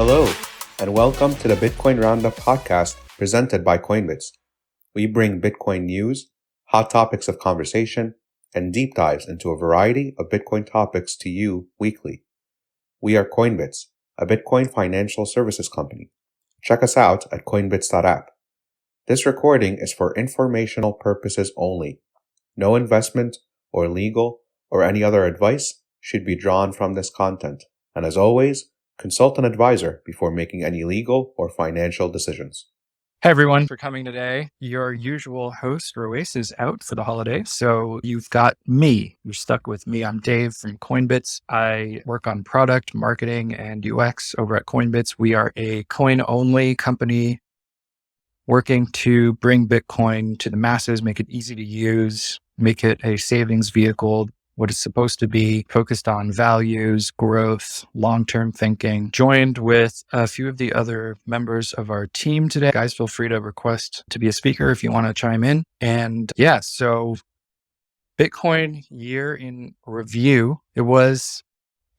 Hello, and welcome to the Bitcoin Roundup podcast presented by Coinbits. We bring Bitcoin news, hot topics of conversation, and deep dives into a variety of Bitcoin topics to you weekly. We are Coinbits, a Bitcoin financial services company. Check us out at coinbits.app. This recording is for informational purposes only. No investment or legal or any other advice should be drawn from this content. And as always, consult an advisor before making any legal or financial decisions. Hey everyone for coming today. Your usual host, Ruiz, is out for the holiday. So you've got me. You're stuck with me. I'm Dave from Coinbits. I work on product, marketing, and UX over at Coinbits. We are a coin-only company working to bring Bitcoin to the masses, make it easy to use, make it a savings vehicle, what it's supposed to be, focused on values, growth, long-term thinking. Joined with a few of the other members of our team today. Guys, feel free to request to be a speaker if you want to chime in. And yeah, so Bitcoin year in review. It was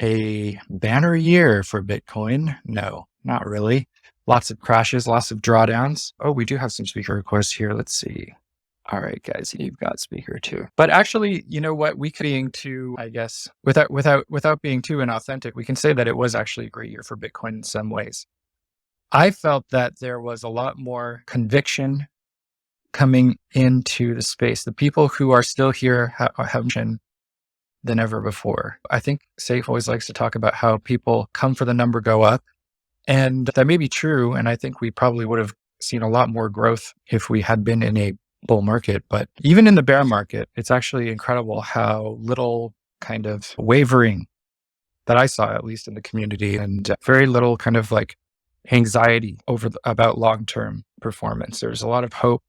a banner year for Bitcoin. No, not really. Lots of crashes, lots of drawdowns. Oh, we do have some speaker requests here. Let's see. All right, guys, you've got speaker too. But actually, you know what? We could being too, I guess, without being too inauthentic, we can say that it was actually a great year for Bitcoin in some ways. I felt that there was a lot more conviction coming into the space. The people who are still here have than ever before. I think Saif always likes to talk about how people come for the number, go up. And that may be true. And I think we probably would have seen a lot more growth if we had been in a bull market. But even in the bear market, it's actually incredible how little kind of wavering that I saw, at least in the community, and very little kind of like anxiety about long-term performance. There's a lot of hope,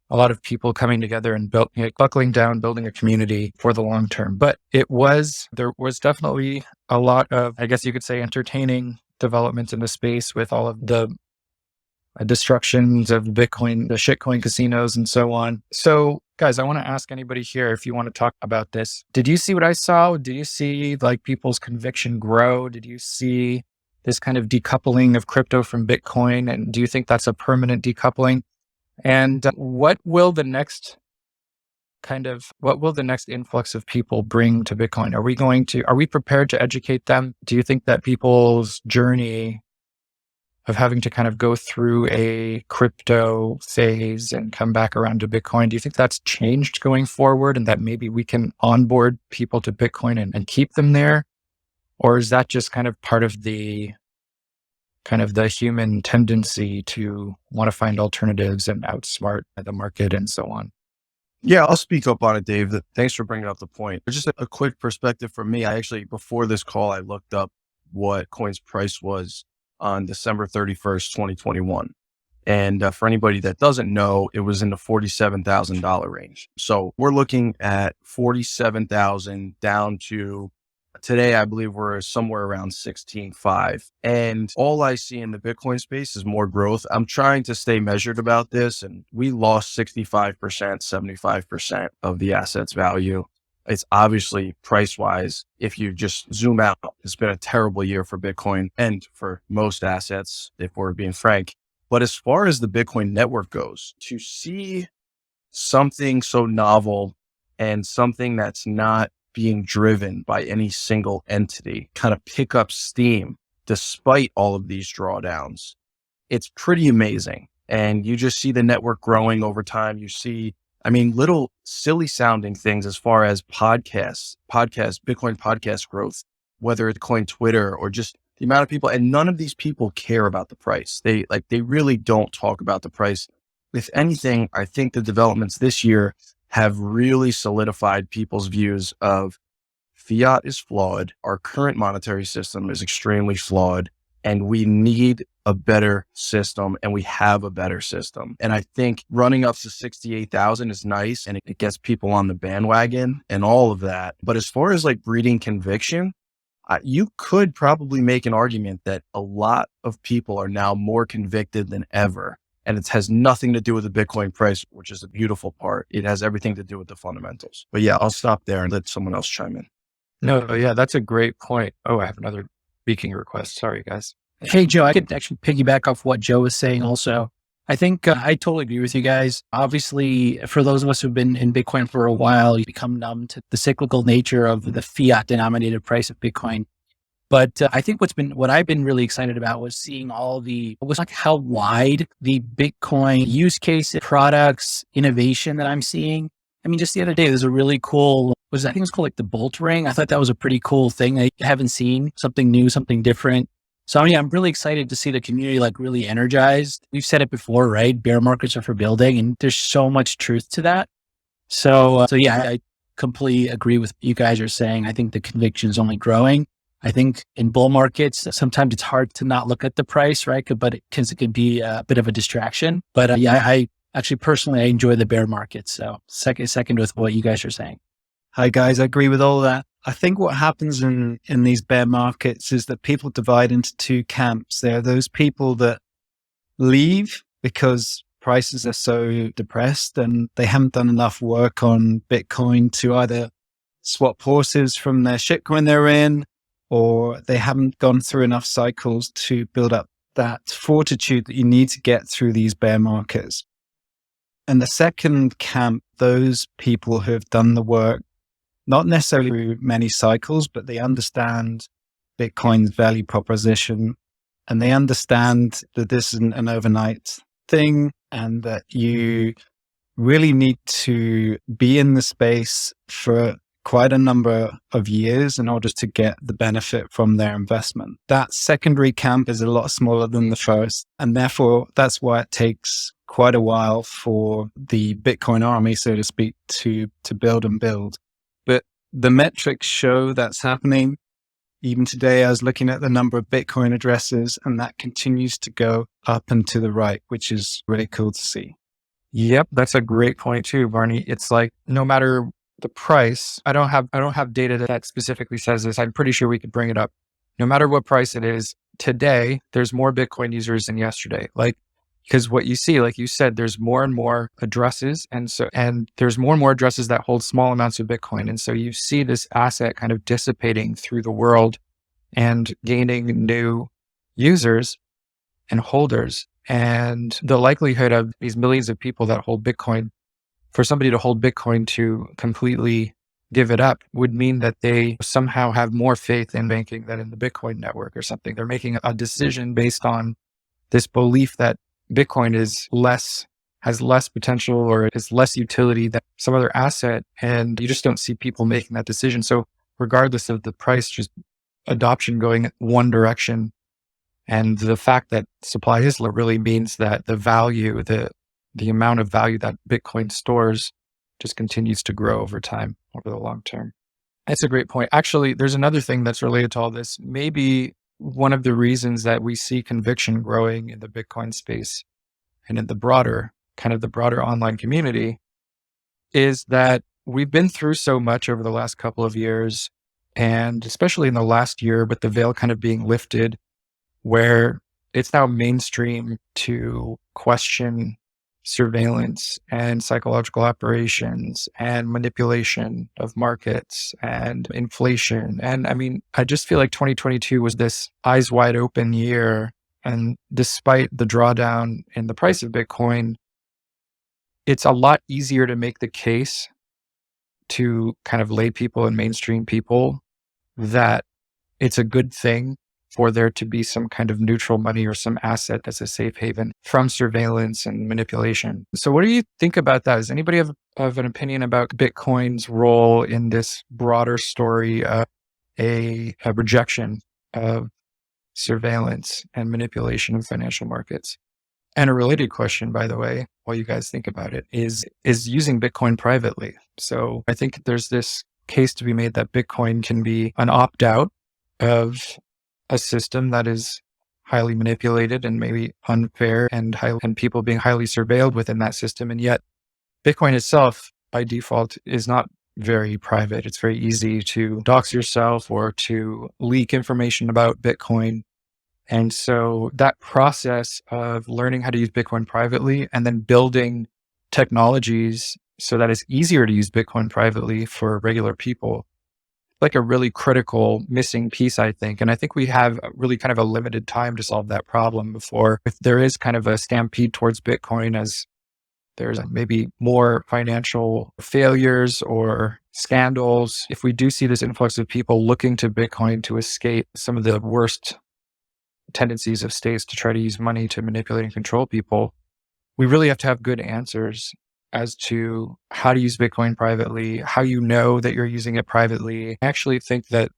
a lot of people coming together and buckling down, building a community for the long term. But there was definitely a lot of, I guess you could say, entertaining developments in the space with all of the destructions of Bitcoin, the shitcoin casinos and so on. So guys, I want to ask anybody here if you want to talk about this. Did you see what I saw? Did you see like people's conviction grow? Did you see this kind of decoupling of crypto from Bitcoin? And do you think that's a permanent decoupling? And what will the next influx of people bring to Bitcoin? Are we prepared to educate them? Do you think that people's journey of having to kind of go through a crypto phase and come back around to Bitcoin, do you think that's changed going forward and that maybe we can onboard people to Bitcoin and keep them there? Or is that just kind of part of the human tendency to want to find alternatives and outsmart the market and so on? Yeah, I'll speak up on it, Dave. Thanks for bringing up the point. Just a quick perspective from me. I actually, before this call, I looked up what Coin's price was on December 31st, 2021. And for anybody that doesn't know, it was in the $47,000 range. So we're looking at 47,000 down to today, I believe we're somewhere around 16.5. And all I see in the Bitcoin space is more growth. I'm trying to stay measured about this. And we lost 65%, 75% of the asset's value. It's obviously price-wise, if you just zoom out, it's been a terrible year for Bitcoin and for most assets, if we're being frank. But as far as the Bitcoin network goes, to see something so novel and something that's not being driven by any single entity kind of pick up steam despite all of these drawdowns, it's pretty amazing. And you just see the network growing over time. You see, little silly sounding things as far as Bitcoin podcast growth, whether it's Coin Twitter or just the amount of people. And none of these people care about the price. They really don't talk about the price. If anything, I think the developments this year have really solidified people's views of fiat is flawed. Our current monetary system is extremely flawed, and we need a better system, and we have a better system. And I think running up to 68,000 is nice, and it gets people on the bandwagon and all of that. But as far as like breeding conviction, you could probably make an argument that a lot of people are now more convicted than ever. And it has nothing to do with the Bitcoin price, which is the beautiful part. It has everything to do with the fundamentals. But yeah, I'll stop there and let someone else chime in. No, yeah, that's a great point. Oh, I have another speaking request. Sorry, guys. Hey, Joe, I could actually piggyback off what Joe was saying also. I think I totally agree with you guys. Obviously, for those of us who've been in Bitcoin for a while, you become numb to the cyclical nature of the fiat denominated price of Bitcoin. But I think what I've been really excited about was seeing was like how wide the Bitcoin use case, products, innovation that I'm seeing. I mean, just the other day, there's a really cool, I think it was called like the Bolt Ring. I thought that was a pretty cool thing. I haven't seen something new, something different. So I mean, I'm really excited to see the community like really energized. We've said it before, right? Bear markets are for building, and there's so much truth to that. So yeah, I completely agree with what you guys are saying. I think the conviction is only growing. I think in bull markets, sometimes it's hard to not look at the price, right? But it can be a bit of a distraction. But yeah, I actually personally, I enjoy the bear market. So second with what you guys are saying. Hi guys, I agree with all that. I think what happens in these bear markets is that people divide into two camps. There are those people that leave because prices are so depressed and they haven't done enough work on Bitcoin to either swap horses from their shitcoin they're in, or they haven't gone through enough cycles to build up that fortitude that you need to get through these bear markets. And the second camp, those people who have done the work, not necessarily through many cycles, but they understand Bitcoin's value proposition and they understand that this isn't an overnight thing and that you really need to be in the space for quite a number of years in order to get the benefit from their investment. That secondary camp is a lot smaller than the first, and therefore that's why it takes quite a while for the Bitcoin army, so to speak, to build and build. But the metrics show that's happening. Even today, I was looking at the number of Bitcoin addresses, and that continues to go up and to the right, which is really cool to see. Yep, that's a great point too, Barney. It's like no matter the price, I don't have data that specifically says this. I'm pretty sure we could bring it up. No matter what price it is, today there's more Bitcoin users than yesterday. Like, because what you see, like you said, there's more and more addresses, and there's more and more addresses that hold small amounts of Bitcoin. And so you see this asset kind of dissipating through the world and gaining new users and holders. And the likelihood of these millions of people that hold Bitcoin, for somebody to hold Bitcoin to completely give it up would mean that they somehow have more faith in banking than in the Bitcoin network or something. They're making a decision based on this belief that Bitcoin has less potential or is less utility than some other asset. And you just don't see people making that decision. So regardless of the price, just adoption going one direction. And the fact that supply is low really means that the value, the amount of value that Bitcoin stores just continues to grow over time, over the long term. That's a great point. Actually, there's another thing that's related to all this. Maybe one of the reasons that we see conviction growing in the Bitcoin space and in the broader online community is that we've been through so much over the last couple of years, and especially in the last year with the veil kind of being lifted, where it's now mainstream to question surveillance and psychological operations and manipulation of markets and inflation. And I mean, I just feel like 2022 was this eyes wide open year. And despite the drawdown in the price of Bitcoin, it's a lot easier to make the case to kind of lay people and mainstream people that it's a good thing for there to be some kind of neutral money or some asset that's a safe haven from surveillance and manipulation. So what do you think about that? Does anybody have an opinion about Bitcoin's role in this broader story of a rejection of surveillance and manipulation of financial markets? And a related question, by the way, while you guys think about it, is using Bitcoin privately. So I think there's this case to be made that Bitcoin can be an opt-out of a system that is highly manipulated and maybe unfair and people being highly surveilled within that system. And yet Bitcoin itself by default is not very private. It's very easy to dox yourself or to leak information about Bitcoin. And so that process of learning how to use Bitcoin privately and then building technologies so that it's easier to use Bitcoin privately for regular people, like a really critical missing piece, I think. And I think we have really kind of a limited time to solve that problem before, if there is kind of a stampede towards Bitcoin, as there's maybe more financial failures or scandals. If we do see this influx of people looking to Bitcoin to escape some of the worst tendencies of states to try to use money to manipulate and control people, we really have to have good answers as to how to use Bitcoin privately, how you know that you're using it privately. I actually think that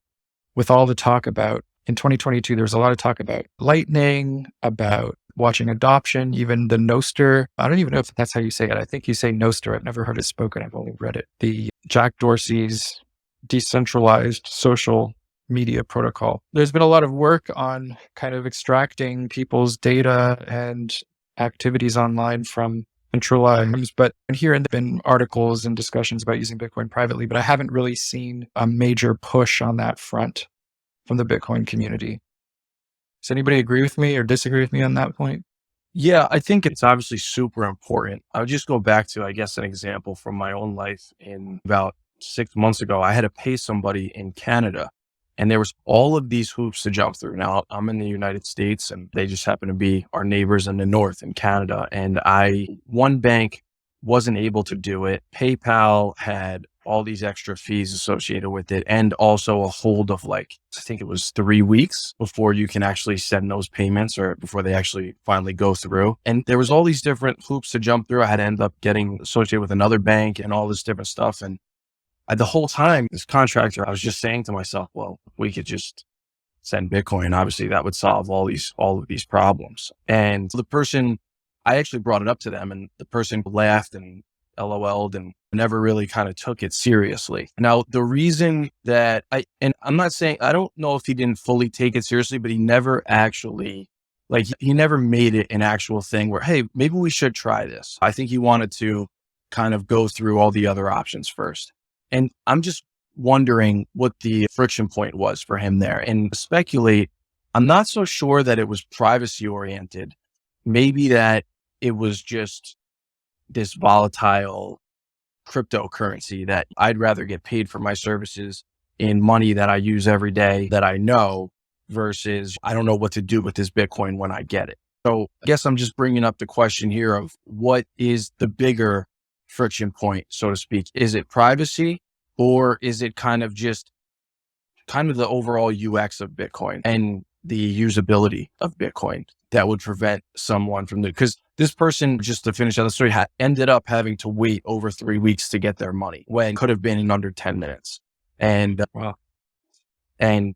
with all the talk about, in 2022, there's a lot of talk about Lightning, about watching adoption, even the Noster. I don't even know if that's how you say it. I think you say Noster. I've never heard it spoken. I've only read it. The Jack Dorsey's decentralized social media protocol. There's been a lot of work on kind of extracting people's data and activities online from control items, but here and there have been articles and discussions about using Bitcoin privately, but I haven't really seen a major push on that front from the Bitcoin community. Does anybody agree with me or disagree with me on that point? Yeah, I think it's obviously super important. I would just go back to, I guess, an example from my own life. In about 6 months ago, I had to pay somebody in Canada, and there was all of these hoops to jump through. Now, I'm in the United States, and they just happen to be our neighbors in the north in Canada. And one bank wasn't able to do it. PayPal had all these extra fees associated with it, and also a hold of I think it was 3 weeks before you can actually send those payments, or before they actually finally go through. And there was all these different hoops to jump through. I had to end up getting associated with another bank and all this different stuff. And the whole time, this contractor, I was just saying to myself, well, we could just send Bitcoin. Obviously, that would solve all of these problems. And the person, I actually brought it up to them, and the person laughed and LOL'd and never really kind of took it seriously. Now, the reason that I'm not saying, I don't know if he didn't fully take it seriously, but he never actually, he never made it an actual thing where, hey, maybe we should try this. I think he wanted to kind of go through all the other options first. And I'm just wondering what the friction point was for him there. And speculate, I'm not so sure that it was privacy oriented. Maybe that it was just this volatile cryptocurrency that I'd rather get paid for my services in money that I use every day that I know, versus I don't know what to do with this Bitcoin when I get it. So I guess I'm just bringing up the question here of what is the bigger friction point, so to speak? Is it privacy, or is it kind of the overall UX of Bitcoin and the usability of Bitcoin that would prevent someone from because this person, just to finish out the story, ended up having to wait over 3 weeks to get their money when it could have been in under 10 minutes. And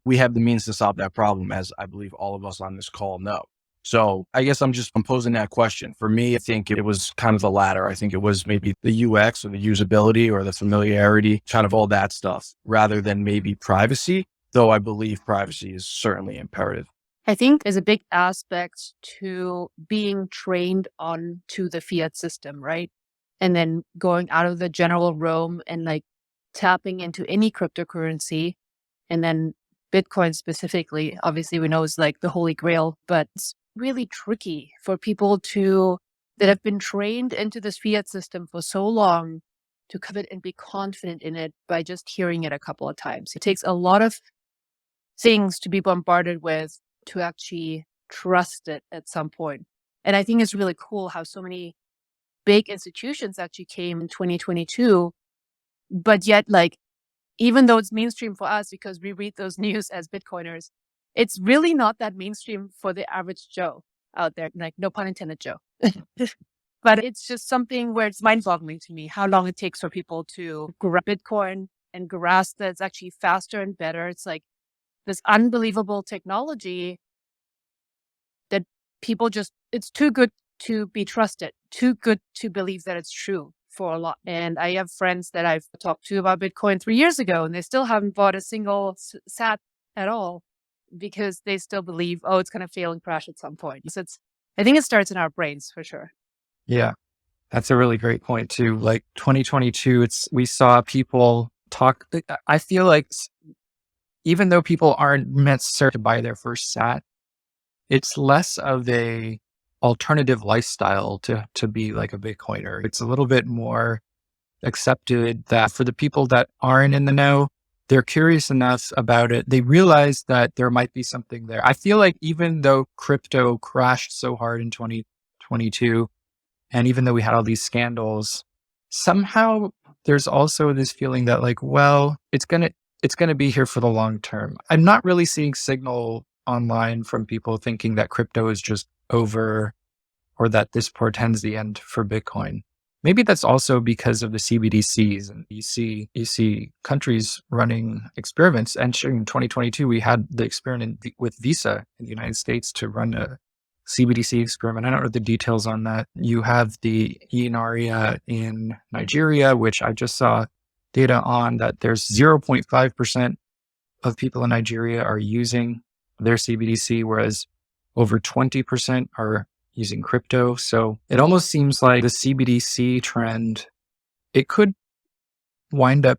we have the means to solve that problem, as I believe all of us on this call know. So I guess I'm posing that question. For me, I think it was kind of the latter. I think it was maybe the UX or the usability or the familiarity, kind of all that stuff, rather than maybe privacy, though I believe privacy is certainly imperative. I think there's a big aspect to being trained on to the fiat system, right? And then going out of the general realm and tapping into any cryptocurrency, and then Bitcoin specifically, obviously we know is the holy grail, but it's really tricky for people that have been trained into this fiat system for so long to come in and be confident in it by just hearing it a couple of times. It takes a lot of things to be bombarded with to actually trust it at some point. And I think it's really cool how so many big institutions actually came in 2022, but yet even though it's mainstream for us because we read those news as Bitcoiners, it's really not that mainstream for the average Joe out there. No pun intended, Joe. But it's just something where it's mind-boggling to me how long it takes for people to grab Bitcoin and grasp that it's actually faster and better. It's this unbelievable technology that people it's too good to be trusted, too good to believe that it's true for a lot. And I have friends that I've talked to about Bitcoin 3 years ago, and they still haven't bought a single sat at all because they still believe, it's going to fail and crash at some point. So I think it starts in our brains for sure. Yeah, that's a really great point too. 2022, we saw people talk. I feel like even though people aren't necessarily to buy their first sat, it's less of a alternative lifestyle to be like a Bitcoiner. It's a little bit more accepted that for the people that aren't in the know, they're curious enough about it. They realize that there might be something there. I feel like even though crypto crashed so hard in 2022, and even though we had all these scandals, somehow there's also this feeling that like, well, it's gonna be here for the long term. I'm not really seeing signal online from people thinking that crypto is just over or that this portends the end for Bitcoin. Maybe that's also because of the CBDCs, and you see countries running experiments. And in 2022, we had the experiment with Visa in the United States to run a CBDC experiment. I don't know the details on that. You have the Inaria in Nigeria, which I just saw data on that there's 0.5% of people in Nigeria are using their CBDC, whereas over 20% are using crypto. So it almost seems like the CBDC trend, it could wind up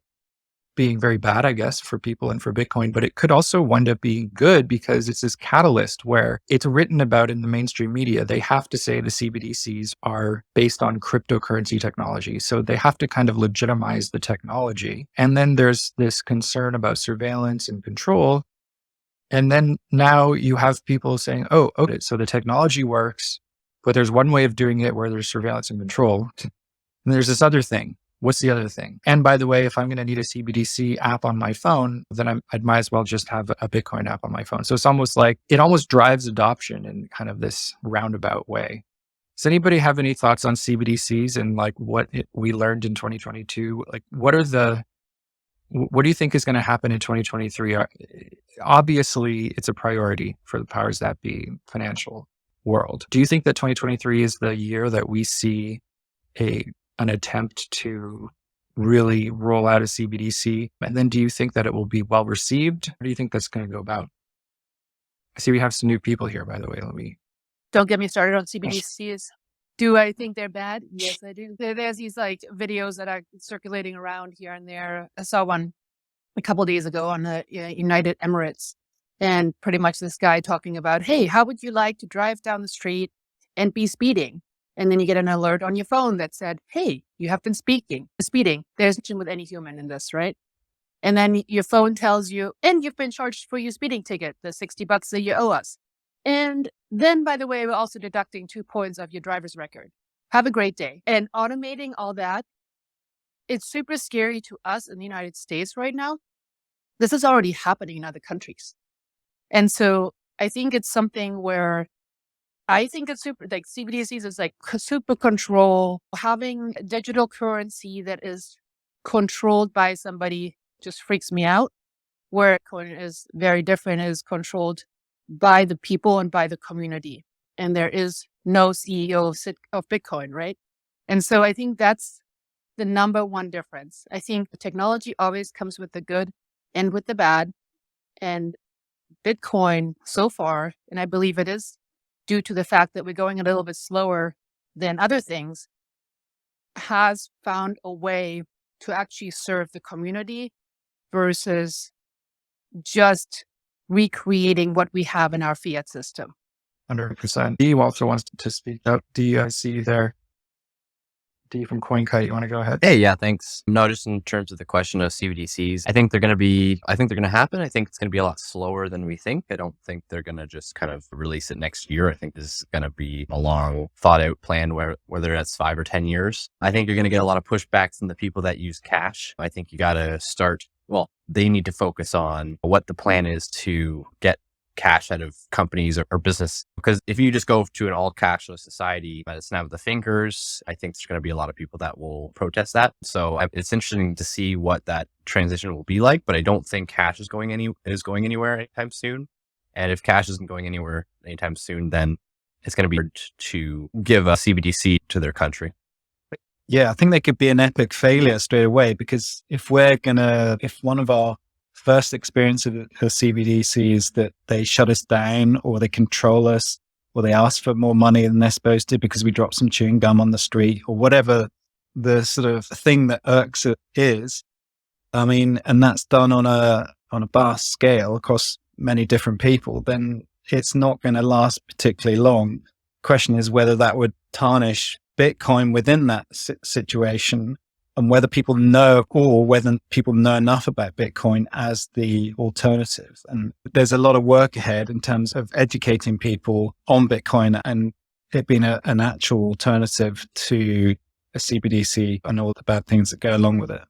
being very bad, I guess, for people and for Bitcoin, but it could also wind up being good because it's this catalyst where it's written about in the mainstream media. They have to say the CBDCs are based on cryptocurrency technology. So they have to kind of legitimize the technology. And then there's this concern about surveillance and control. And then now you have people saying, oh, okay, so the technology works, but there's one way of doing it where there's surveillance and control. And there's this other thing. What's the other thing? And by the way, if I'm going to need a CBDC app on my phone, then I might as well just have a Bitcoin app on my phone. So it's almost like it almost drives adoption in kind of this roundabout way. Does anybody have any thoughts on CBDCs and like we learned in 2022? Like what do you think is going to happen in 2023? Obviously, it's a priority for the powers that be financial world. Do you think that 2023 is the year that we see an attempt to really roll out a CBDC? And then do you think that it will be well received? How do you think that's going to go about? I see we have some new people here, by the way. Don't get me started on CBDCs. Do I think they're bad? Yes, I do. There's these like videos that are circulating around here and there. I saw one a couple of days ago on the United Emirates, and pretty much this guy talking about, hey, how would you like to drive down the street and be speeding? And then you get an alert on your phone that said, hey, you have been speeding. There's no with any human in this, right? And then your phone tells you, and you've been charged for your speeding ticket, the $60 that you owe us. And then, by the way, we're also deducting 2 points of your driver's record. Have a great day. And automating all that, it's super scary to us in the United States right now. This is already happening in other countries. And so I think it's something where I think it's super, like CBDCs is like super control. Having a digital currency that is controlled by somebody just freaks me out. Where Bitcoin is very different, is controlled by the people and by the community. And there is no CEO of Bitcoin, right? And so I think that's the number one difference. I think the technology always comes with the good and with the bad. And Bitcoin so far, and I believe it is due to the fact that we're going a little bit slower than other things, has found a way to actually serve the community versus just recreating what we have in our fiat system. 100%. Dee also wants to speak up. Dee, I see you there. Dee from CoinKite, you want to go ahead? Hey, yeah, thanks. No, just in terms of the question of CBDCs, I think they're going to happen. I think it's going to be a lot slower than we think. I don't think they're going to just kind of release it next year. I think this is going to be a long thought out plan whether that's 5 or 10 years. I think you're going to get a lot of pushbacks from the people that use cash. I think you got to they need to focus on what the plan is to get cash out of companies or business. Because if you just go to an all cashless society by the snap of the fingers, I think there's going to be a lot of people that will protest that. So it's interesting to see what that transition will be like, but I don't think cash is going anywhere anytime soon. And if cash isn't going anywhere anytime soon, then it's going to be hard to give a CBDC to their country. Yeah, I think they could be an epic failure straight away, because if one of our first experience of CBDC is that they shut us down or they control us or they ask for more money than they're supposed to because we drop some chewing gum on the street or whatever the sort of thing that irks it is. I mean, and that's done on a vast scale across many different people, then it's not going to last particularly long. Question is whether that would tarnish Bitcoin within that situation and whether people know or whether people know enough about Bitcoin as the alternative. And there's a lot of work ahead in terms of educating people on Bitcoin and it being an actual alternative to a CBDC and all the bad things that go along with it.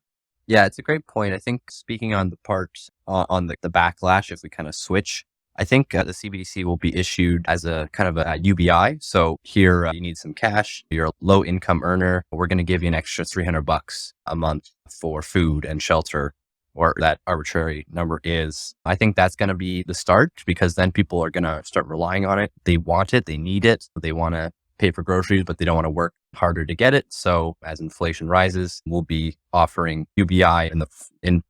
Yeah, it's a great point. I think speaking on the part on the backlash, if we kind of switch, I think the CBDC will be issued as a kind of a UBI. So here you need some cash. You're a low income earner. We're going to give you an extra $300 a month for food and shelter, or that arbitrary number is. I think that's going to be the start, because then people are going to start relying on it. They want it. They need it. They want to pay for groceries, but they don't want to work harder to get it. So as inflation rises, we'll be offering UBI in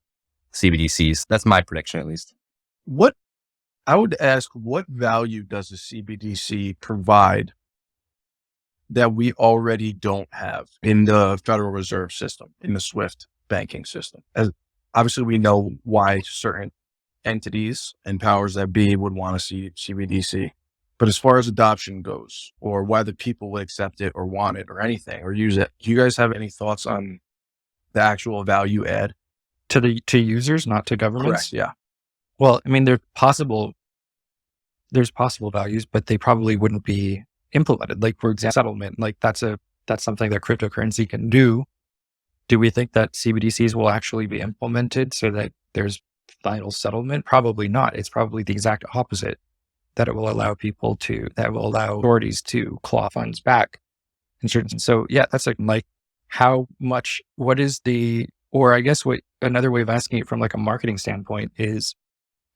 CBDCs. That's my prediction, at least. I would ask, what value does a CBDC provide that we already don't have in the Federal Reserve System, in the SWIFT banking system? As obviously, we know why certain entities and powers that be would want to see CBDC. But as far as adoption goes, or whether people would accept it or want it or anything or use it, do you guys have any thoughts on the actual value add? To users, not to governments? Correct, yeah. Well, I mean, there's possible values, but they probably wouldn't be implemented. Like, for example, settlement, like that's something that cryptocurrency can do. Do we think that CBDCs will actually be implemented so that there's final settlement? Probably not. It's probably the exact opposite, that it will allow authorities to claw funds back. So yeah, that's like how much, or I guess what another way of asking it from like a marketing standpoint is,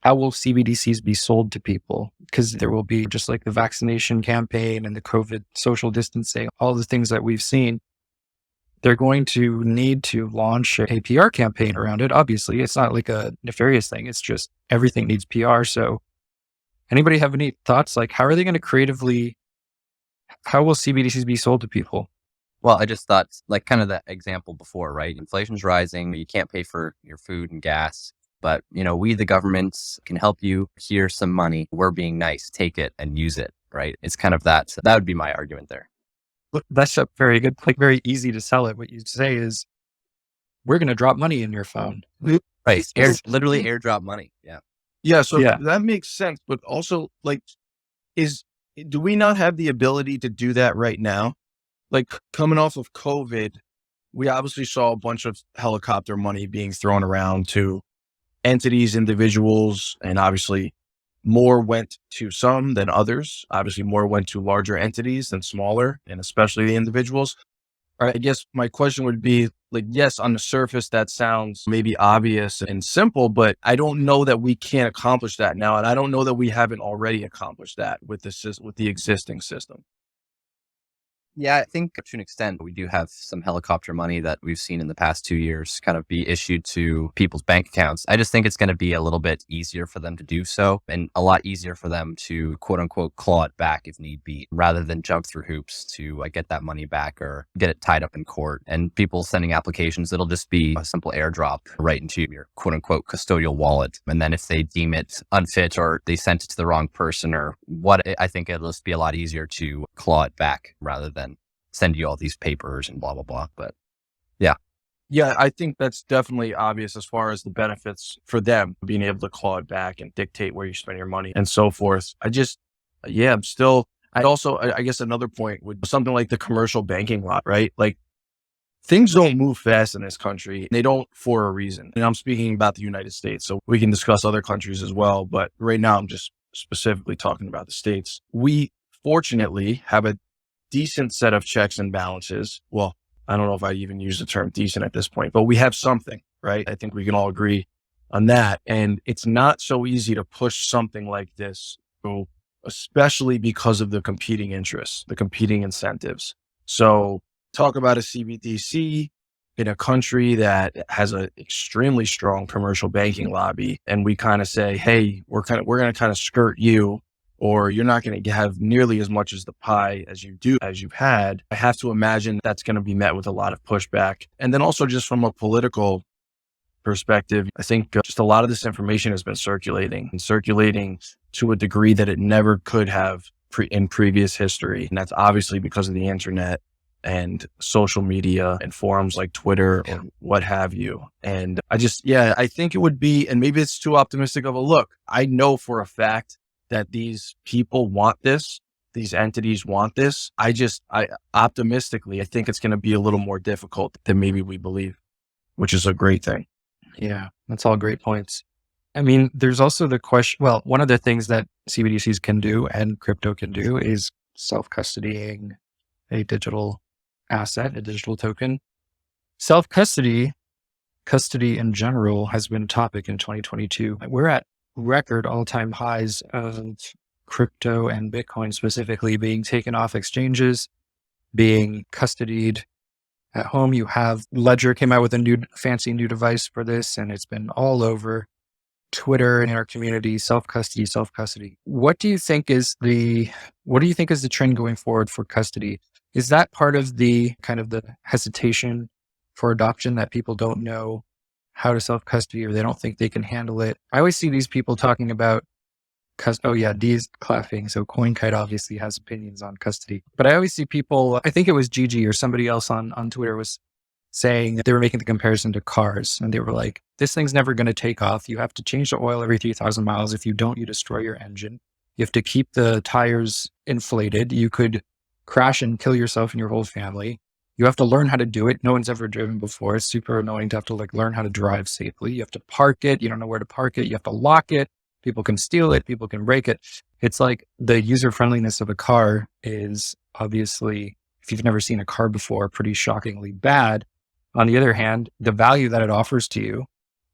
how will CBDCs be sold to people? Because there will be, just like the vaccination campaign and the COVID social distancing, all the things that we've seen, they're going to need to launch a PR campaign around it. Obviously, it's not like a nefarious thing. It's just everything needs PR. So anybody have any thoughts? Like, how are they going to how will CBDCs be sold to people? Well, I just thought, like kind of that example before, right? Inflation's rising. You can't pay for your food and gas. But, we, the governments, can help you. Here's some money. We're being nice. Take it and use it, right? It's kind of that. So that would be my argument there. Look, that's a very good, like very easy to sell it. What you say is, we're going to drop money in your phone. Right. Literally airdrop money. Yeah. Yeah. So that makes sense. But also, like, do we not have the ability to do that right now? Like, coming off of COVID, we obviously saw a bunch of helicopter money being thrown around to entities, individuals, and obviously more went to some than others. Obviously more went to larger entities than smaller, and especially the individuals. I guess my question would be, like, yes, on the surface, that sounds maybe obvious and simple, but I don't know that we can't accomplish that now. And I don't know that we haven't already accomplished that with the existing system. Yeah, I think to an extent, we do have some helicopter money that we've seen in the past 2 years kind of be issued to people's bank accounts. I just think it's going to be a little bit easier for them to do so, and a lot easier for them to quote unquote claw it back if need be, rather than jump through hoops to get that money back or get it tied up in court. And people sending applications, it'll just be a simple airdrop right into your quote unquote custodial wallet. And then if they deem it unfit or they sent it to the wrong person or what, I think it'll just be a lot easier to claw it back rather than send you all these papers and blah, blah, blah. But yeah. Yeah, I think that's definitely obvious as far as the benefits for them being able to claw it back and dictate where you spend your money and so forth. I guess another point would be something like the commercial banking lot, right? Like, things don't move fast in this country. They don't for a reason. And I'm speaking about the United States, so we can discuss other countries as well. But right now, I'm just specifically talking about the States. We fortunately have a decent set of checks and balances. Well, I don't know if I even use the term decent at this point, but we have something, right? I think we can all agree on that. And it's not so easy to push something like this, especially because of the competing interests, the competing incentives. So talk about a CBDC in a country that has an extremely strong commercial banking lobby. And we kind of say, hey, we're going to kind of skirt you, or you're not going to have nearly as much as the pie as you've had. I have to imagine that's going to be met with a lot of pushback. And then also just from a political perspective, I think just a lot of this information has been circulating to a degree that it never could have in previous history. And that's obviously because of the internet and social media and forums like Twitter or what have you. And I think it would be, and maybe it's too optimistic of a look. I know for a fact that these people want this. These entities want this. I optimistically, I think it's going to be a little more difficult than maybe we believe, which is a great thing. Yeah, that's all great points. I mean, there's also the question, well, one of the things that CBDCs can do and crypto can do is self-custodying a digital asset, a digital token. Self-custody, custody in general has been a topic in 2022. We're at record all-time highs of crypto and Bitcoin specifically being taken off exchanges, being custodied at home. You have Ledger came out with a fancy new device for this, and it's been all over Twitter and in our community, self-custody. What do you think is the trend going forward for custody? Is that part of the kind of the hesitation for adoption, that people don't know how to self-custody or they don't think they can handle it? I always see these people talking about D's clapping. So CoinKite obviously has opinions on custody, but I always see people, I think it was Gigi or somebody else on Twitter was saying they were making the comparison to cars, and they were like, this thing's never going to take off. You have to change the oil every 3,000 miles. If you don't, you destroy your engine. You have to keep the tires inflated. You could crash and kill yourself and your whole family. You have to learn how to do it. No one's ever driven before. It's super annoying to have to learn how to drive safely. You have to park it. You don't know where to park it. You have to lock it. People can steal it. People can break it. It's like the user friendliness of a car is obviously, if you've never seen a car before, pretty shockingly bad. On the other hand, the value that it offers to you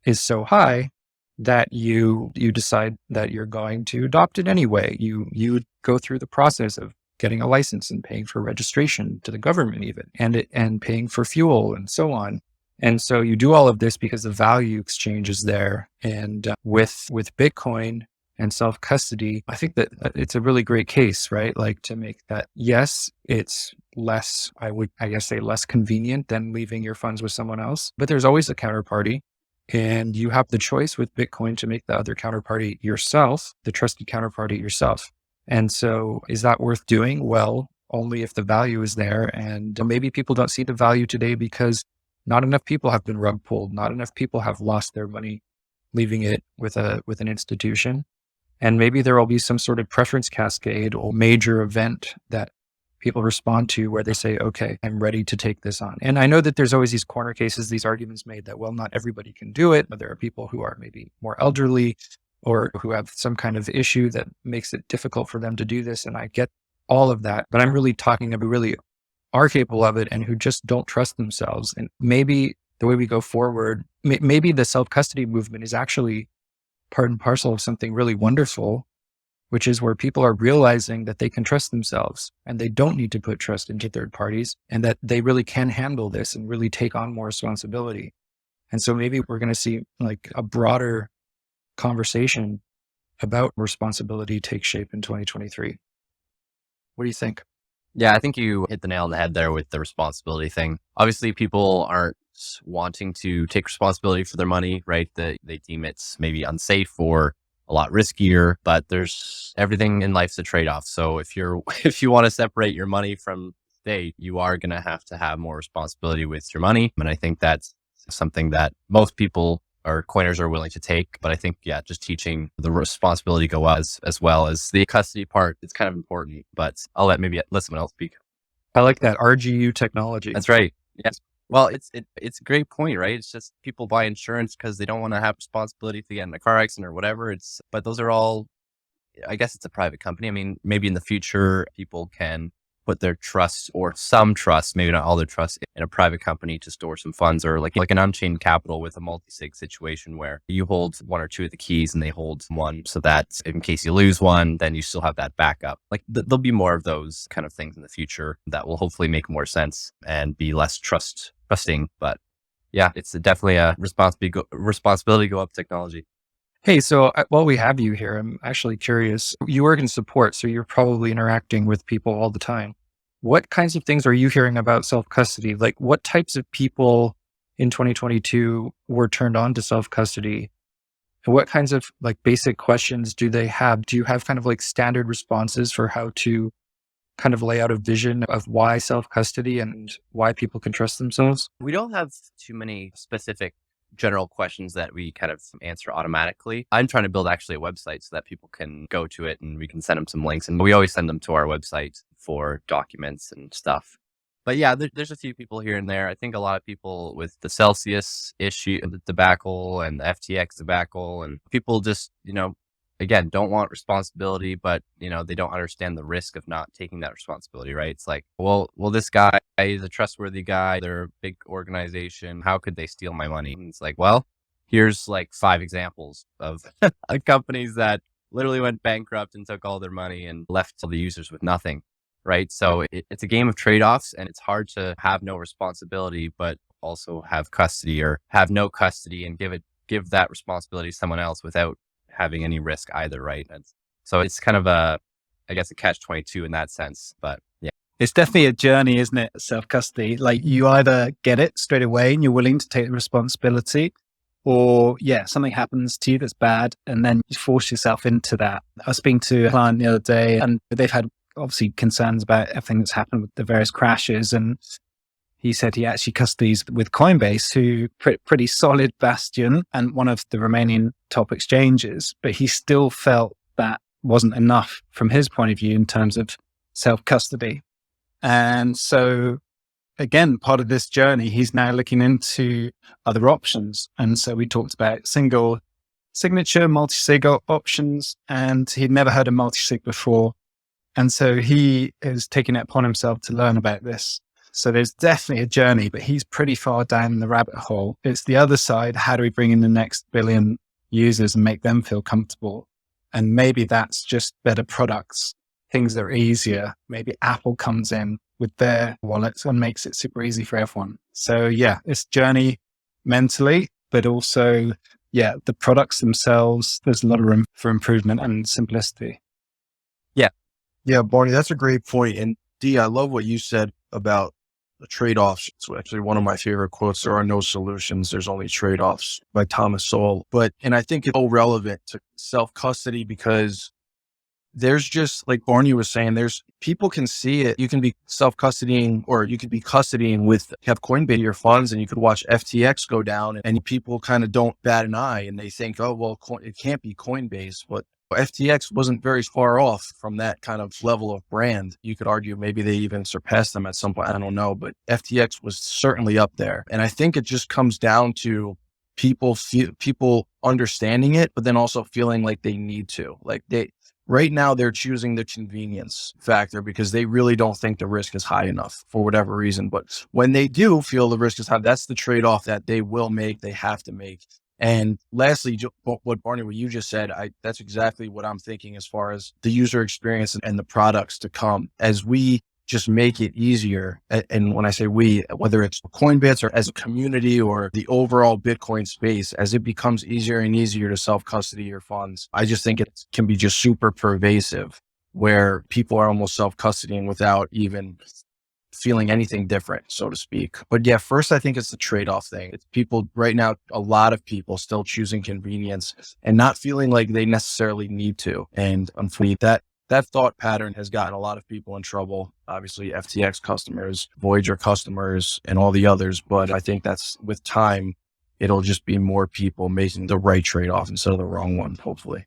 is so high that you decide that you're going to adopt it anyway. You go through the process of getting a license and paying for registration to the government even, and paying for fuel and so on. And so you do all of this because the value exchange is there. And with Bitcoin and self-custody, I think that it's a really great case, right? Like to make that, yes, it's less, I guess say less convenient than leaving your funds with someone else, but there's always a counterparty, and you have the choice with Bitcoin to make the other counterparty yourself, the trusted counterparty yourself. And so is that worth doing? Well, only if the value is there. And maybe people don't see the value today because not enough people have been rug pulled. Not enough people have lost their money leaving it with an institution. And maybe there will be some sort of preference cascade or major event that people respond to where they say, okay, I'm ready to take this on. And I know that there's always these corner cases, these arguments made that, well, not everybody can do it, but there are people who are maybe more elderly or who have some kind of issue that makes it difficult for them to do this. And I get all of that, but I'm really talking about really are capable of it and who just don't trust themselves. And maybe the way we go forward, maybe the self-custody movement is actually part and parcel of something really wonderful, which is where people are realizing that they can trust themselves and they don't need to put trust into third parties, and that they really can handle this and really take on more responsibility. And so maybe we're going to see like a broader conversation about responsibility take shape in 2023. What do you think? Yeah, I think you hit the nail on the head there with the responsibility thing. Obviously, people aren't wanting to take responsibility for their money, right? They deem it's maybe unsafe or a lot riskier, but there's everything in life's a trade-off. So if you want to separate your money from state, you are going to have more responsibility with your money. And I think that's something that most people or coiners are willing to take. But I think, yeah, just teaching the responsibility go as well as the custody part, it's kind of important, but I'll let someone else speak. I like that RGU technology. That's right. Yes. Well, it's a great point, right? It's just people buy insurance because they don't want to have responsibility to get in a car accident or whatever. But those are all, I guess it's a private company. I mean, maybe in the future, people can put their trust or some trust, maybe not all their trust, in a private company to store some funds, or like an unchained capital with a multi-sig situation where you hold one or two of the keys and they hold one, so that in case you lose one, then you still have that backup. Like there'll be more of those kind of things in the future that will hopefully make more sense and be less trusting. But yeah, it's definitely a responsibility go up technology. Hey, so while we have you here, I'm actually curious. You work in support, so you're probably interacting with people all the time. What kinds of things are you hearing about self-custody? Like what types of people in 2022 were turned on to self-custody? And what kinds of like basic questions do they have? Do you have kind of like standard responses for how to kind of lay out a vision of why self-custody and why people can trust themselves? We don't have too many specific general questions that we kind of answer automatically. I'm trying to build actually a website so that people can go to it and we can send them some links. And we always send them to our website for documents and stuff. But yeah, there's a few people here and there. I think a lot of people with the Celsius issue, the debacle and the FTX debacle, and people just, again, don't want responsibility, but, they don't understand the risk of not taking that responsibility, right? It's like, well, this guy is a trustworthy guy. They're a big organization. How could they steal my money? And it's like, well, here's like 5 examples of companies that literally went bankrupt and took all their money and left all the users with nothing. Right. So it's a game of trade-offs, and it's hard to have no responsibility, but also have custody or have no custody and give that responsibility to someone else without having any risk either. Right. And so it's kind of a catch-22 in that sense. But yeah, It's definitely a journey, isn't it? Self-custody. Like you either get it straight away and you're willing to take the responsibility, or something happens to you that's bad and then you force yourself into that. I was speaking to a client the other day and they've had obviously concerns about everything that's happened with the various crashes. And he said he actually custodies with Coinbase, who pretty solid bastion and one of the remaining top exchanges, but he still felt that wasn't enough from his point of view in terms of self-custody. And so again, part of this journey, he's now looking into other options. And so we talked about single signature, multi-sig options, and he'd never heard of multi-sig before. And so he is taking it upon himself to learn about this. So there's definitely a journey, but he's pretty far down the rabbit hole. It's the other side. How do we bring in the next billion users and make them feel comfortable? And maybe that's just better products, things that are easier. Maybe Apple comes in with their wallets and makes it super easy for everyone. So it's journey mentally, but also, the products themselves, there's a lot of room for improvement and simplicity. Yeah, Barney, that's a great point. And Dee, I love what you said about the trade-offs. It's actually one of my favorite quotes. There are no solutions. There's only trade-offs, by Thomas Sowell. And I think it's so relevant to self-custody because there's just, like Barney was saying, people can see it. You can be self-custodying or you could be custodying have Coinbase your funds, and you could watch FTX go down, and people kind of don't bat an eye and they think, oh, well, it can't be Coinbase. But FTX wasn't very far off from that kind of level of brand. You could argue maybe they even surpassed them at some point. I don't know, but FTX was certainly up there. And I think it just comes down to people understanding it, but then also feeling like they need to. Right now they're choosing the convenience factor because they really don't think the risk is high enough for whatever reason. But when they do feel the risk is high, that's the trade-off that they will make, they have to make. And lastly, what you just said, that's exactly what I'm thinking as far as the user experience and the products to come as we just make it easier. And when I say we, whether it's Coinbits or as a community or the overall Bitcoin space, as it becomes easier and easier to self-custody your funds, I just think it can be just super pervasive where people are almost self-custodying without even feeling anything different, so to speak. But first, I think it's the trade-off thing. It's people right now, a lot of people still choosing convenience and not feeling like they necessarily need to. And unfortunately, that thought pattern has gotten a lot of people in trouble. Obviously, FTX customers, Voyager customers, and all the others. But I think that's with time, it'll just be more people making the right trade-off instead of the wrong one, hopefully.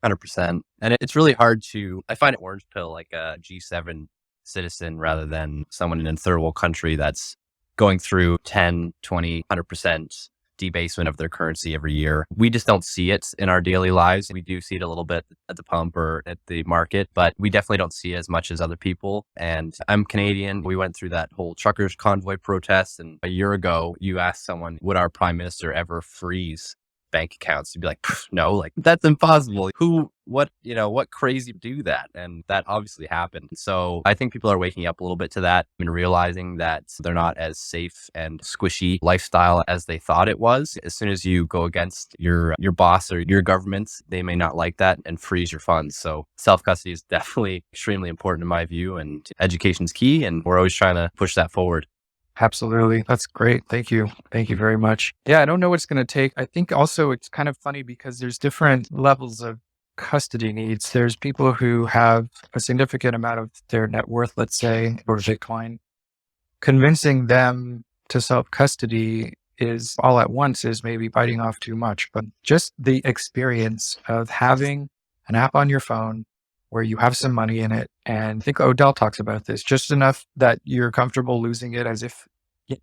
100%. And it's really hard I find it orange pill like a G7 citizen rather than someone in a third world country that's going through 10, 20, 100% debasement of their currency every year. We just don't see it in our daily lives. We do see it a little bit at the pump or at the market, but we definitely don't see it as much as other people. And I'm Canadian. We went through that whole truckers convoy protest. And a year ago, you asked someone, would our prime minister ever freeze bank accounts? You'd be like, no, like that's impossible. What crazy do that? And that obviously happened. So I think people are waking up a little bit to that and realizing that they're not as safe and squishy lifestyle as they thought it was. As soon as you go against your boss or your government, they may not like that and freeze your funds. So self-custody is definitely extremely important in my view, and education's key. And we're always trying to push that forward. Absolutely. That's great. Thank you. Thank you very much. Yeah, I don't know what it's going to take. I think also it's kind of funny because there's different levels of custody needs. There's people who have a significant amount of their net worth, let's say, or Bitcoin. Convincing them to self-custody is all at once is maybe biting off too much, but just the experience of having an app on your phone where you have some money in it. And I think Odell talks about this, just enough that you're comfortable losing it as if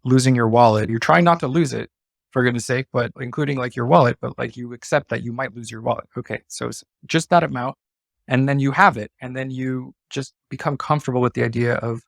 losing your wallet. You're trying not to lose it, for goodness sake, but including like your wallet, but like you accept that you might lose your wallet. Okay. So it's just that amount. And then you have it. And then you just become comfortable with the idea of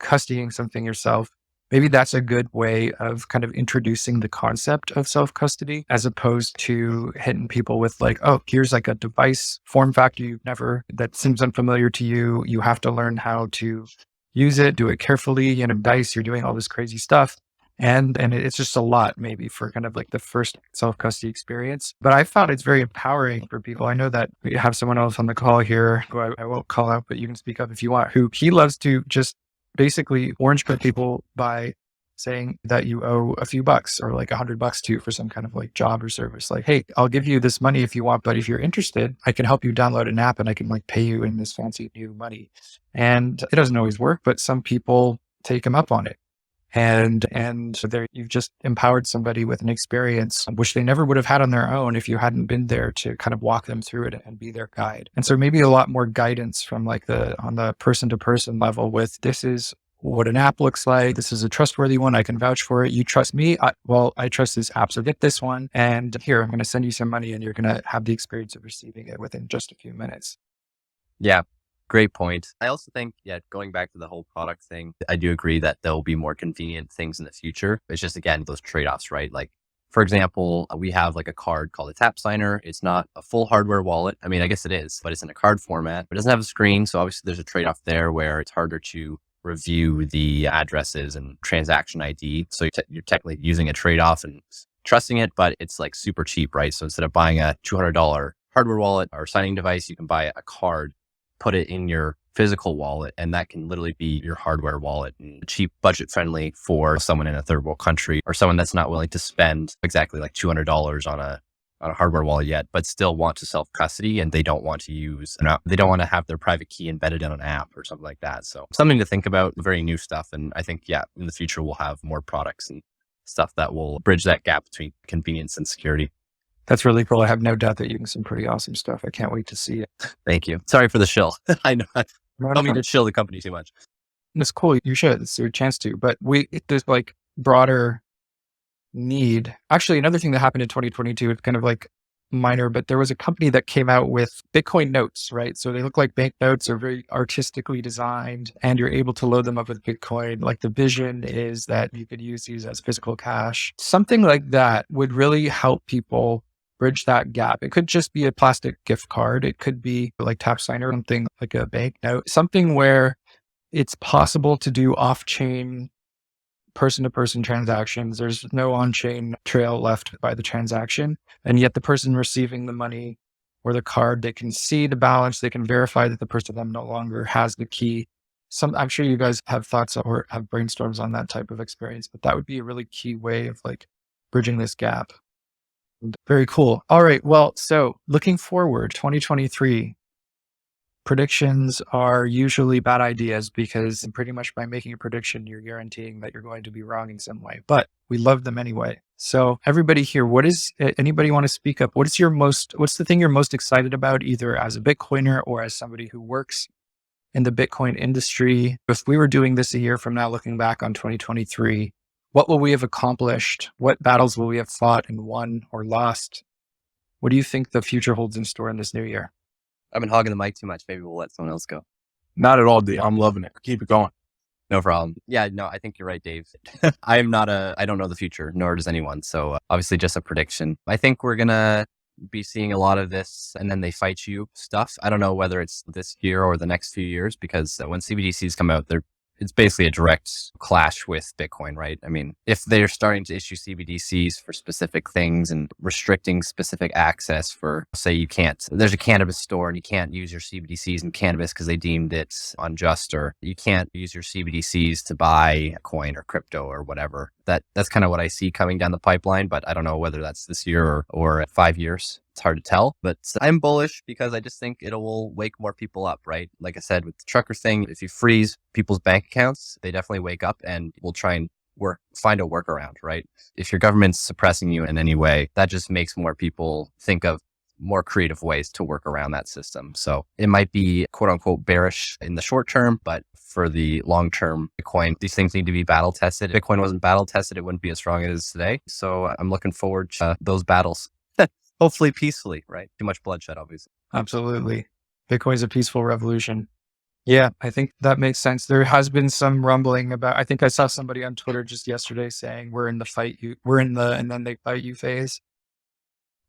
custodying something yourself. Maybe that's a good way of kind of introducing the concept of self-custody as opposed to hitting people with like, oh, here's like a device form factor that seems unfamiliar to you. You have to learn how to use it, do it carefully, dice, you're doing all this crazy stuff. And it's just a lot maybe for kind of like the first self-custody experience. But I found it's very empowering for people. I know that we have someone else on the call here who I won't call out, but you can speak up if you want, who he loves to just basically orange pill people by saying that you owe a few bucks or like $100 to for some kind of like job or service. Like, hey, I'll give you this money if you want, but if you're interested, I can help you download an app and I can like pay you in this fancy new money. And it doesn't always work, but some people take him up on it. And there you've just empowered somebody with an experience which they never would have had on their own if you hadn't been there to kind of walk them through it and be their guide. And so maybe a lot more guidance from like on the person to person level with this is what an app looks like. This is a trustworthy one. I can vouch for it. You trust me? I trust this app. So get this one. And here, I'm going to send you some money and you're going to have the experience of receiving it within just a few minutes. Yeah. Great point. I also think, going back to the whole product thing, I do agree that there'll be more convenient things in the future. It's just, again, those trade-offs, right? Like, for example, we have like a card called a tap signer. It's not a full hardware wallet. I mean, I guess it is, but it's in a card format. It doesn't have a screen. So obviously there's a trade-off there where it's harder to review the addresses and transaction ID. So you're technically using a trade-off and trusting it, but it's like super cheap, right? So instead of buying a $200 hardware wallet or signing device, you can buy a card, put it in your physical wallet, and that can literally be your hardware wallet, and cheap, budget friendly for someone in a third world country or someone that's not willing to spend exactly like $200 on a hardware wallet yet, but still want to self custody and they don't want to have their private key embedded in an app or something like that. So something to think about, very new stuff. And I think, in the future, we'll have more products and stuff that will bridge that gap between convenience and security. That's really cool. I have no doubt that you're doing some pretty awesome stuff. I can't wait to see it. Thank you. Sorry for the shill. I know. I don't mean to shill the company too much. It's cool. You should. It's your chance to. But there's like broader need. Actually, another thing that happened in 2022, it's kind of like minor, but there was a company that came out with Bitcoin notes, right? So they look like bank notes, are very artistically designed, and you're able to load them up with Bitcoin. Like the vision is that you could use these as physical cash. Something like that would really help people bridge that gap. It could just be a plastic gift card. It could be like tap signer, something like a bank note, something where it's possible to do off-chain person-to-person transactions. There's no on-chain trail left by the transaction. And yet the person receiving the money or the card, they can see the balance. They can verify that the person no longer has the key. I'm sure you guys have thoughts or have brainstorms on that type of experience, but that would be a really key way of like bridging this gap. Very cool. All right. Well, so looking forward, 2023, predictions are usually bad ideas because pretty much by making a prediction, you're guaranteeing that you're going to be wrong in some way, but we love them anyway. So everybody here, anybody want to speak up? What's the thing you're most excited about, either as a Bitcoiner or as somebody who works in the Bitcoin industry? If we were doing this a year from now, looking back on 2023, what will we have accomplished? What battles will we have fought and won or lost? What do you think the future holds in store in this new year? I've been hogging the mic too much. Maybe we'll let someone else go. Not at all, Dave. I'm loving it. Keep it going. No problem. Yeah, no, I think you're right, Dave. I don't know the future, nor does anyone. So obviously just a prediction. I think we're going to be seeing a lot of this and then they fight you stuff. I don't know whether it's this year or the next few years, because when CBDCs come out, it's basically a direct clash with Bitcoin, right? I mean, if they're starting to issue CBDCs for specific things and restricting specific access for, say, there's a cannabis store and you can't use your CBDCs in cannabis because they deemed it unjust, or you can't use your CBDCs to buy a coin or crypto or whatever. That's kind of what I see coming down the pipeline, but I don't know whether that's this year or 5 years. It's hard to tell, but I'm bullish because I just think it will wake more people up, right? Like I said, with the trucker thing, if you freeze people's bank accounts, they definitely wake up and will try and find a workaround, right? If your government's suppressing you in any way, that just makes more people think of more creative ways to work around that system. So it might be quote unquote bearish in the short term, but for the long term Bitcoin, these things need to be battle tested. If Bitcoin wasn't battle tested, it wouldn't be as strong as it is today. So I'm looking forward to those battles. Hopefully peacefully, right? Too much bloodshed, obviously. Absolutely. Bitcoin's a peaceful revolution. Yeah, I think that makes sense. There has been some rumbling about, I think I saw somebody on Twitter just yesterday saying we're in the and then they fight you phase.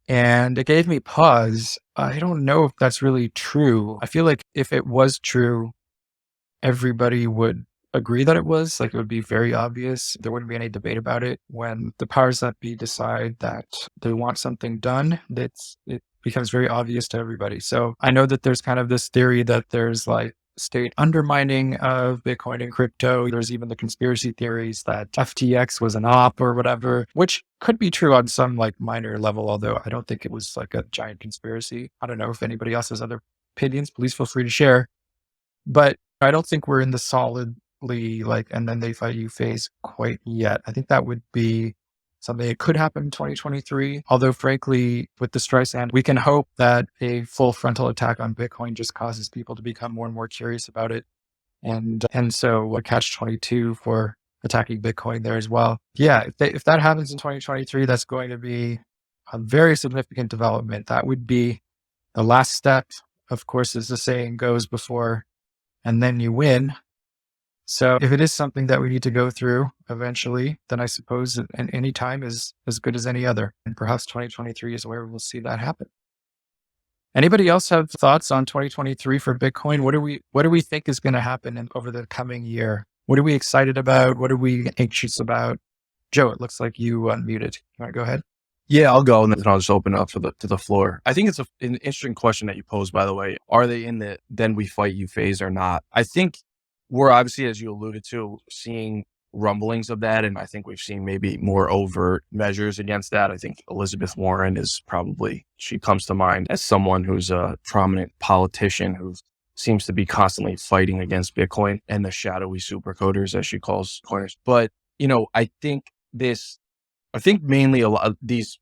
And it gave me pause. I don't know if that's really true. I feel like if it was true, everybody would agree that it was. Like, it would be very obvious. There wouldn't be any debate about it. When the powers that be decide that they want something done, it becomes very obvious to everybody. So I know that there's kind of this theory that there's like state undermining of Bitcoin and crypto. There's even the conspiracy theories that FTX was an op or whatever, which could be true on some like minor level, although I don't think it was like a giant conspiracy. I don't know if anybody else has other opinions. Please feel free to share. But I don't think we're in the solidly like, and then they fight you phase quite yet. I think that would be something that could happen in 2023. Although frankly, with the Streisand, we can hope that a full frontal attack on Bitcoin just causes people to become more and more curious about it. And so a catch-22 for attacking Bitcoin there as well. Yeah, if that happens in 2023, that's going to be a very significant development. That would be the last step, of course, as the saying goes, before and then you win. So if it is something that we need to go through eventually, then I suppose any time is as good as any other. And perhaps 2023 is where we'll see that happen. Anybody else have thoughts on 2023 for Bitcoin? What do we think is going to happen over the coming year? What are we excited about? What are we anxious about? Joe, it looks like you unmuted. You want to go ahead? Yeah, I'll go and then I'll just open it up to the floor. I think it's an interesting question that you posed, by the way. Are they in the then we fight you phase or not? I think we're obviously, as you alluded to, seeing rumblings of that. And I think we've seen maybe more overt measures against that. I think Elizabeth Warren she comes to mind as someone who's a prominent politician who seems to be constantly fighting against Bitcoin and the shadowy supercoders, as she calls coiners. But, I think mainly a lot of this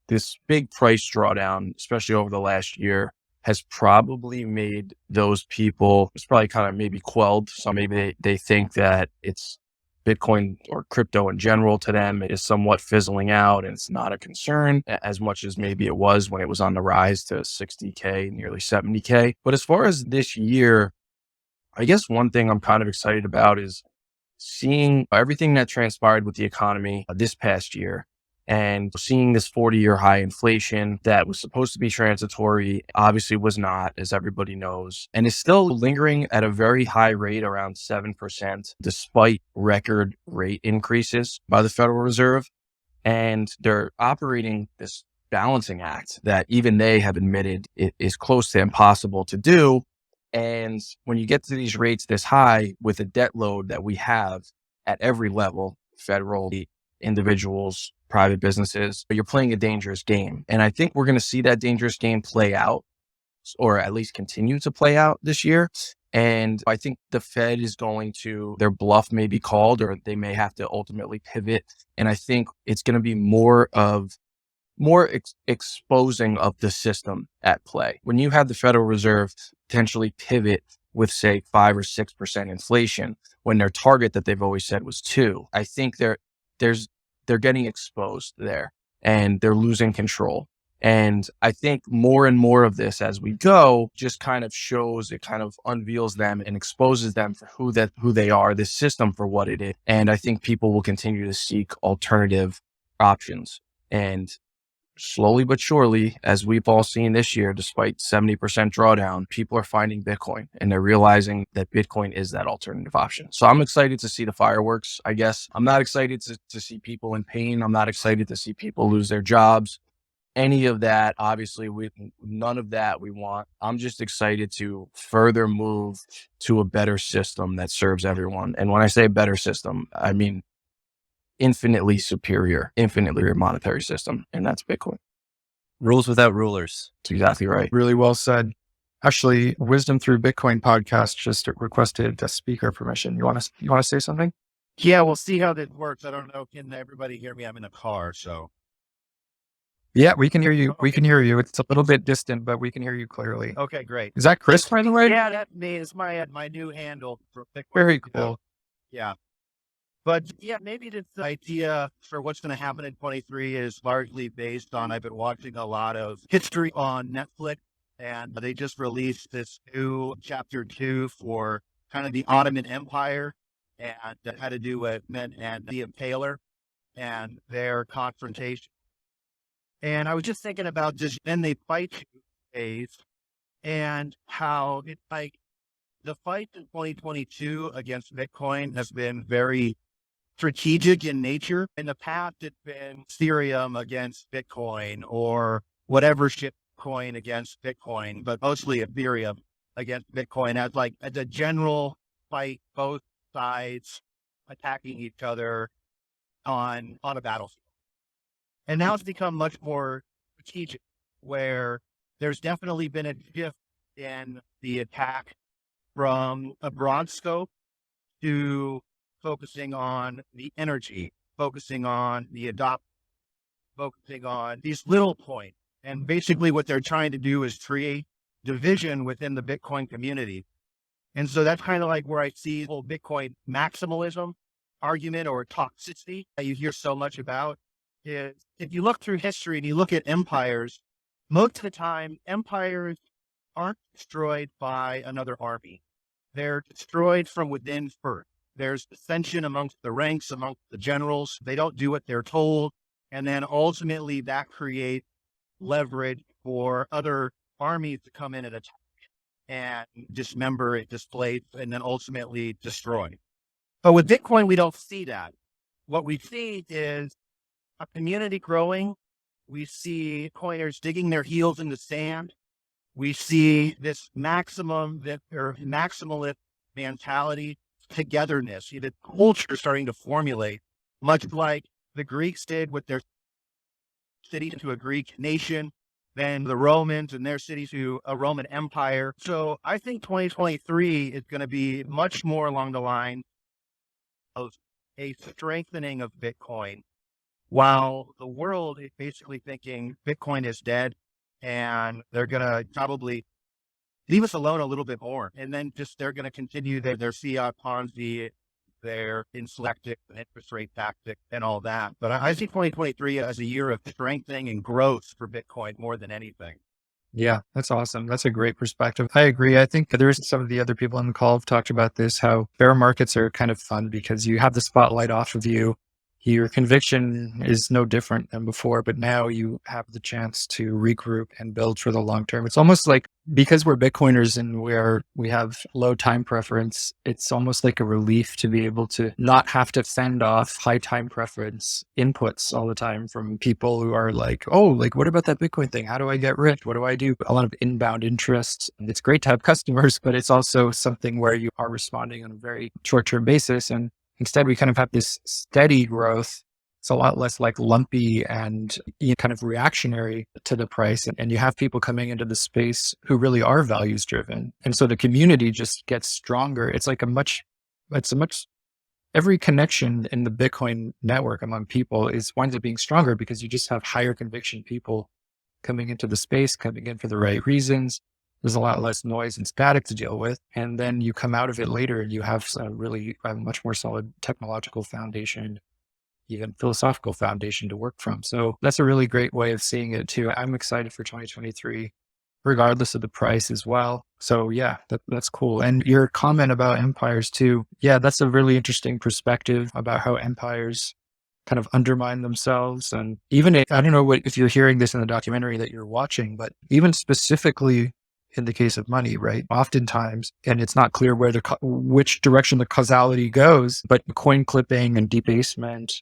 big price drawdown, especially over the last year, has probably made those people, it's probably kind of maybe quelled. So maybe they think that it's Bitcoin or crypto in general to them is somewhat fizzling out and it's not a concern as much as maybe it was when it was on the rise to 60K, nearly 70K. But as far as this year, I guess one thing I'm kind of excited about is seeing everything that transpired with the economy this past year. And seeing this 40-year high inflation that was supposed to be transitory, obviously was not, as everybody knows, and is still lingering at a very high rate, around 7%, despite record rate increases by the Federal Reserve. And they're operating this balancing act that even they have admitted it is close to impossible to do. And when you get to these rates this high with a debt load that we have at every level, federal, individuals, private businesses, but you're playing a dangerous game. And I think we're going to see that dangerous game play out, or at least continue to play out this year. And I think the Fed is their bluff may be called, or they may have to ultimately pivot. And I think it's going to be more exposing of the system at play. When you have the Federal Reserve potentially pivot with, say, 5 or 6% inflation, when their target that they've always said was 2, I think they're getting exposed there and they're losing control. And I think more and more of this as we go just kind of unveils them and exposes them for who they are, this system for what it is. And I think people will continue to seek alternative options. And slowly but surely, as we've all seen this year, despite 70% drawdown, people are finding Bitcoin and they're realizing that Bitcoin is that alternative option. So I'm excited to see the fireworks, I guess. I'm not excited to see people in pain. I'm not excited to see people lose their jobs. Any of that, obviously, none of that we want. I'm just excited to further move to a better system that serves everyone. And when I say better system, I mean infinitely superior monetary system, and that's Bitcoin. Rules without rulers. That's exactly right. Really well said. Actually, Wisdom Through Bitcoin podcast just requested a speaker permission. You want to say something? Yeah, we'll see how that works. I don't know. Can everybody hear me? I'm in a car, so. Yeah, we can hear you. We can hear you. It's a little bit distant, but we can hear you clearly. Okay, great. Is that Chris, by the way? Yeah, that's me. It's my new handle for Bitcoin. Very cool. Yeah. But yeah, maybe this idea for what's going to happen in 23 is largely based on, I've been watching a lot of history on Netflix, and they just released this new chapter 2 for kind of the Ottoman Empire, and that had to do with men and the Impaler and their confrontation. And I was just thinking about just then they fight days and how it's like the fight in 2022 against Bitcoin has been very strategic in nature. In the past, it's been Ethereum against Bitcoin or whatever shitcoin against Bitcoin, but mostly Ethereum against Bitcoin as like as a general fight, both sides attacking each other on a battlefield. And now it's become much more strategic, where there's definitely been a shift in the attack from a broad scope to focusing on the energy, focusing on the adoption, focusing on these little points. And basically what they're trying to do is create division within the Bitcoin community. And so that's kind of like where I see the whole Bitcoin maximalism argument or toxicity that you hear so much about. Is if you look through history and you look at empires, most of the time, empires aren't destroyed by another army. They're destroyed from within first. There's dissension amongst the ranks, amongst the generals. They don't do what they're told. And then ultimately that creates leverage for other armies to come in and attack and dismember it, displace, and then ultimately destroy. But with Bitcoin, we don't see that. What we see is a community growing. We see coiners digging their heels in the sand. We see this maximalist mentality, togetherness, the culture starting to formulate, much like the Greeks did with their city to a Greek nation, then the Romans and their city to a Roman Empire. So I think 2023 is going to be much more along the line of a strengthening of Bitcoin, while the world is basically thinking Bitcoin is dead and they're going to probably leave us alone a little bit more. And then just they're going to continue their fiat Ponzi, their inflected interest rate tactic and all that. But I see 2023 as a year of strengthening and growth for Bitcoin more than anything. Yeah, that's awesome. That's a great perspective. I agree. I think there's some of the other people on the call have talked about this, how bear markets are kind of fun because you have the spotlight off of you. Your conviction is no different than before, but now you have the chance to regroup and build for the long term. It's almost like because we're Bitcoiners and we have low time preference, it's almost like a relief to be able to not have to fend off high time preference inputs all the time from people who are like, oh, like, what about that Bitcoin thing? How do I get rich? What do I do? A lot of inbound interest. And it's great to have customers, but it's also something where you are responding on a very short-term basis. And instead, we kind of have this steady growth. It's a lot less like lumpy and kind of reactionary to the price. And you have people coming into the space who really are values driven. And so the community just gets stronger. It's like every connection in the Bitcoin network among people winds up being stronger because you just have higher conviction people coming into the space, coming in for the right reasons. There's a lot less noise and static to deal with. And then you come out of it later and you have a much more solid technological foundation, even philosophical foundation to work from. So that's a really great way of seeing it too. I'm excited for 2023, regardless of the price as well. So yeah, that's cool. And your comment about empires too. Yeah, that's a really interesting perspective about how empires kind of undermine themselves. And even, I don't know if you're hearing this in the documentary that you're watching, but even specifically in the case of money, right? Oftentimes, and it's not clear which direction the causality goes, but coin clipping and debasement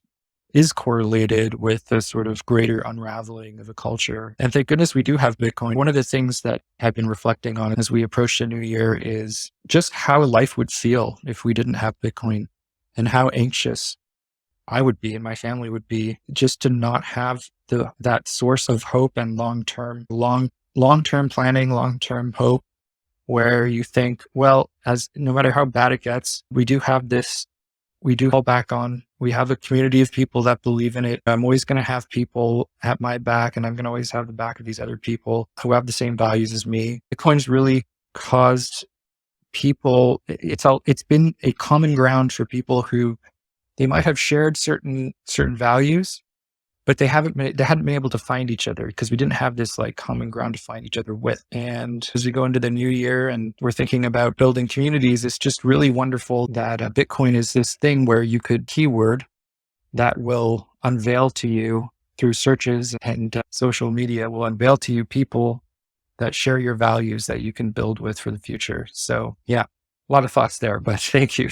is correlated with the sort of greater unraveling of a culture. And thank goodness we do have Bitcoin. One of the things that I've been reflecting on as we approach the new year is just how life would feel if we didn't have Bitcoin and how anxious I would be and my family would be just to not have that source of hope and long-term planning, long-term hope, where you think, well, as no matter how bad it gets, we do have this, we do fall back on, we have a community of people that believe in it. I'm always going to have people at my back, and I'm going to always have the back of these other people who have the same values as me. Bitcoin's really caused people, it's been a common ground for people who they might have shared certain values, but they hadn't been able to find each other because we didn't have this like common ground to find each other with. And as we go into the new year and we're thinking about building communities, it's just really wonderful that Bitcoin is this thing where you could keyword that will unveil to you through searches and social media will unveil to you people that share your values that you can build with for the future. So yeah, a lot of thoughts there, but thank you,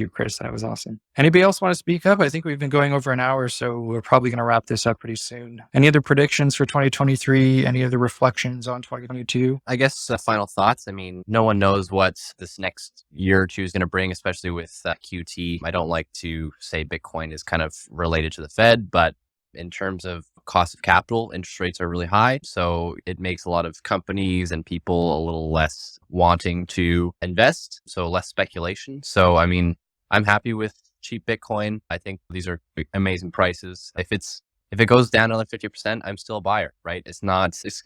Chris. That was awesome. Anybody else want to speak up? I think we've been going over an hour, so we're probably going to wrap this up pretty soon. Any other predictions for 2023? Any other reflections on 2022? I guess final thoughts. I mean, no one knows what this next year or two is going to bring, especially with QT. I don't like to say Bitcoin is kind of related to the Fed, but in terms of cost of capital, interest rates are really high. So it makes a lot of companies and people a little less wanting to invest. So less speculation. So, I mean, I'm happy with cheap Bitcoin. I think these are amazing prices. If it goes down another 50%, I'm still a buyer, right? It's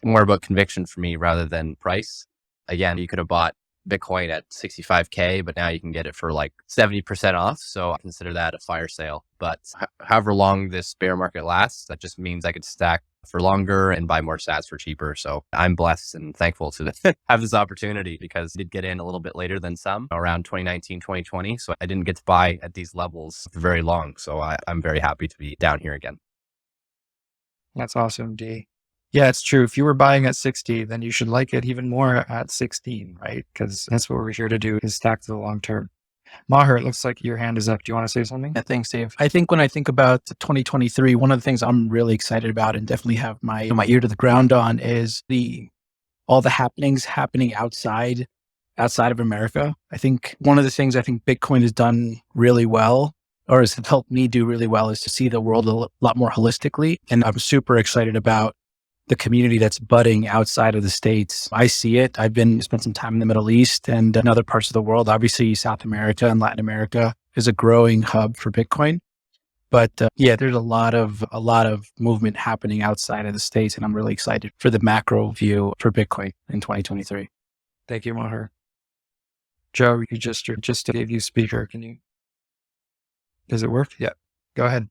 more about conviction for me rather than price. Again, you could have bought Bitcoin at 65K, but now you can get it for like 70% off. So I consider that a fire sale. But however long this bear market lasts, that just means I could stack for longer and buy more sats for cheaper. So I'm blessed and thankful to have this opportunity because I did get in a little bit later than some around 2019, 2020. So I didn't get to buy at these levels for very long. So I'm very happy to be down here again. That's awesome, D. Yeah, it's true. If you were buying at 60, then you should like it even more at 16, right? Because that's what we're here to do is stack to the long term. Maher, it looks like your hand is up. Do you want to say something? Yeah, thanks, Dave. I think when I think about 2023, one of the things I'm really excited about and definitely have my ear to the ground on is all the happenings happening outside of America. I think one of the things I think Bitcoin has done really well, or has helped me do really well, is to see the world a lot more holistically. And I'm super excited about the community that's budding outside of the States. I see it. I've spent some time in the Middle East and in other parts of the world. Obviously, South America and Latin America is a growing hub for Bitcoin. But yeah, there's a lot of movement happening outside of the States, and I'm really excited for the macro view for Bitcoin in 2023. Thank you, Maher. Joe, you just gave you speaker. Does it work? Yeah. Go ahead.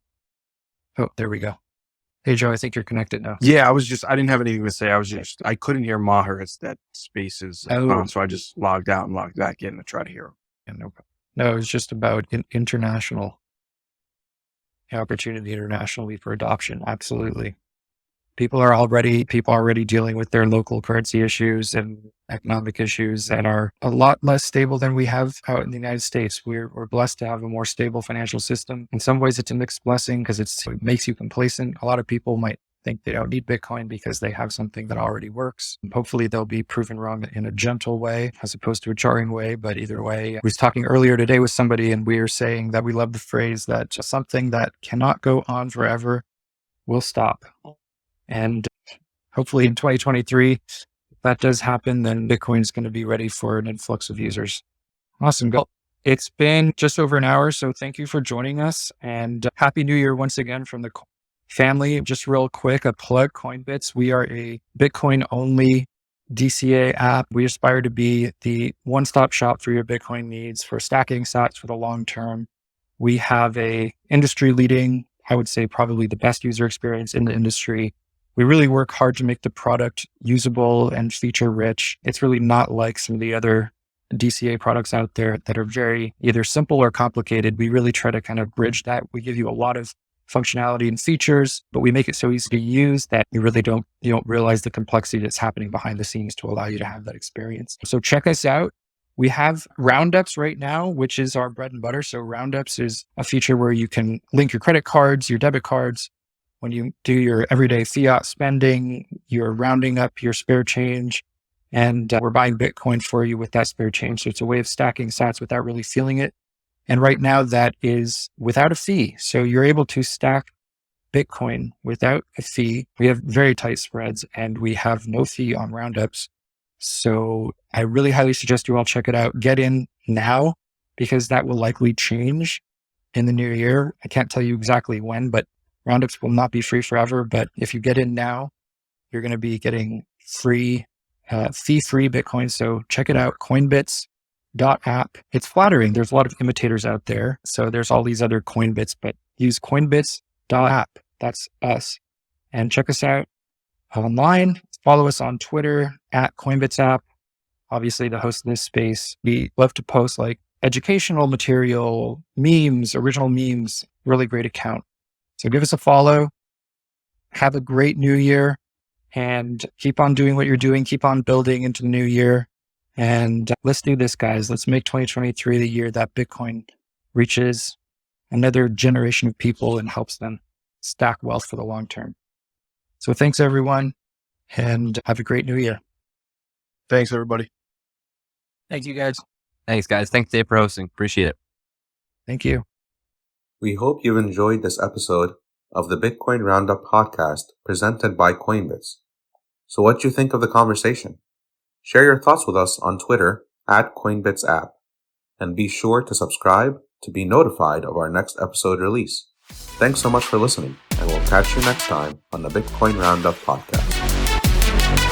Oh, there we go. Hey, Joe, I think you're connected now. Yeah, I didn't have anything to say. I couldn't hear Maher. It's that spaces. So I just logged out and logged back in to try to hear him. Yeah, no problem. No, it was just about international opportunity internationally for adoption. Absolutely. People are already dealing with their local currency issues and economic issues and are a lot less stable than we have out in the United States. We're blessed to have a more stable financial system. In some ways, it's a mixed blessing because it makes you complacent. A lot of people might think they don't need Bitcoin because they have something that already works. Hopefully, they'll be proven wrong in a gentle way as opposed to a jarring way. But either way, I was talking earlier today with somebody and we were saying that we love the phrase that something that cannot go on forever will stop. And hopefully in 2023, if that does happen, then Bitcoin is going to be ready for an influx of users. Awesome. It's been just over an hour, so thank you for joining us. And Happy New Year once again from the family. Just real quick, a plug, Coinbits. We are a Bitcoin-only DCA app. We aspire to be the one-stop shop for your Bitcoin needs for stacking sats for the long term. We have a industry-leading, I would say probably the best user experience in the industry. We really work hard to make the product usable and feature rich. It's really not like some of the other DCA products out there that are very either simple or complicated. We really try to kind of bridge that. We give you a lot of functionality and features, but we make it so easy to use that you don't realize the complexity that's happening behind the scenes to allow you to have that experience. So check us out. We have roundups right now, which is our bread and butter. So roundups is a feature where you can link your credit cards, your debit cards. When you do your everyday fiat spending, you're rounding up your spare change, and we're buying Bitcoin for you with that spare change. So it's a way of stacking sats without really feeling it. And right now that is without a fee. So you're able to stack Bitcoin without a fee. We have very tight spreads and we have no fee on roundups. So I really highly suggest you all check it out. Get in now because that will likely change in the new year. I can't tell you exactly when, but roundups will not be free forever. But if you get in now, you're going to be getting fee-free Bitcoin. So check it out, Coinbits.app. It's flattering. There's a lot of imitators out there. So there's all these other Coinbits, but use Coinbits.app. That's us. And check us out online. Follow us on Twitter at Coinbits app. Obviously, the host of this space. We love to post like educational material, memes, original memes, really great account. So give us a follow. Have a great new year and keep on doing what you're doing. Keep on building into the new year. And let's do this, guys. Let's make 2023 the year that Bitcoin reaches another generation of people and helps them stack wealth for the long term. So thanks, everyone, and have a great new year. Thanks, everybody. Thank you, guys. Thanks, guys. Thanks, Dave, for hosting. Appreciate it. Thank you. We hope you've enjoyed this episode of the Bitcoin Roundup podcast presented by Coinbits. So what do you think of the conversation? Share your thoughts with us on Twitter at Coinbits app, and be sure to subscribe to be notified of our next episode release. Thanks so much for listening, and we'll catch you next time on the Bitcoin Roundup podcast.